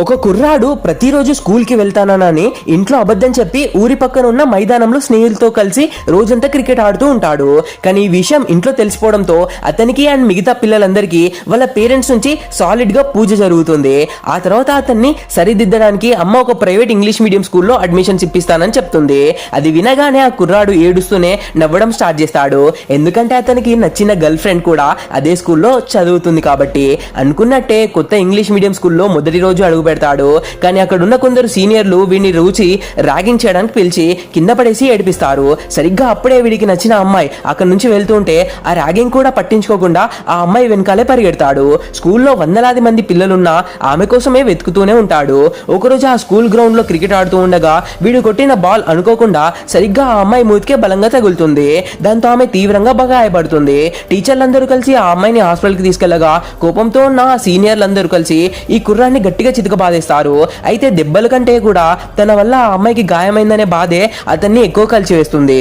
ఒక కుర్రాడు ప్రతిరోజు స్కూల్ కి వెళ్తానని ఇంట్లో అబద్ధం చెప్పి ఊరి పక్కన ఉన్న మైదానంలో స్నేహితులతో కలిసి రోజంతా క్రికెట్ ఆడుతూ ఉంటాడు. కానీ ఈ విషయం ఇంట్లో తెలిసిపోవడంతో అతనికి అండ్ మిగతా పిల్లలందరికీ వాళ్ళ పేరెంట్స్ నుంచి సాలిడ్ గా పూజ జరుగుతుంది. ఆ తర్వాత అతన్ని సరిదిద్దడానికి అమ్మ ఒక ప్రైవేట్ ఇంగ్లీష్ మీడియం స్కూల్లో అడ్మిషన్స్ ఇప్పిస్తానని చెప్తుంది. అది వినగానే ఆ కుర్రాడు ఏడుస్తూనే నవ్వడం స్టార్ట్ చేస్తాడు. ఎందుకంటే అతనికి నచ్చిన గర్ల్ ఫ్రెండ్ కూడా అదే స్కూల్లో చదువుతుంది కాబట్టి. అనుకున్నట్టే కొత్త ఇంగ్లీష్ మీడియం స్కూల్లో మొదటి రోజు అడుగు పెడతాడు. కానీ అక్కడ ఉన్న కొందరు సీనియర్లు వీడిని రుచి ర్యాగింగ్ చేయడానికి పిలిచి కింద పడేసి ఏడిపిస్తారు. సరిగ్గా అప్పుడే వీడికి నచ్చిన అమ్మాయి అక్కడ నుంచి వెళ్తుంటే ఆ ర్యాగింగ్ కూడా పట్టించుకోకుండా ఆ అమ్మాయి వెనకాలే పరిగెడతాడు. స్కూల్లో వందలాది మంది పిల్లలున్నా ఆమె కోసమే వెతుకుతూనే ఉంటాడు. ఒకరోజు ఆ స్కూల్ గ్రౌండ్ లో క్రికెట్ ఆడుతూ ఉండగా వీడు కొట్టిన బాల్ అనుకోకుండా సరిగ్గా ఆ అమ్మాయి మూతికే బలంగా తగులుతుంది. దాంతో ఆమె తీవ్రంగా గాయపడుతుంది. టీచర్లందరూ కలిసి ఆ అమ్మాయిని హాస్పిటల్ కి తీసుకెళ్లగా కోపంతో ఉన్న సీనియర్లందరూ కలిసి ఈ కుర్రాన్ని గట్టిగా బాధేస్తారు. అయితే దెబ్బల కంటే కూడా తన వల్ల ఆ అమ్మాయికి గాయమైందనే బాధే అతన్ని ఎక్కువ కలిసి వేస్తుంది.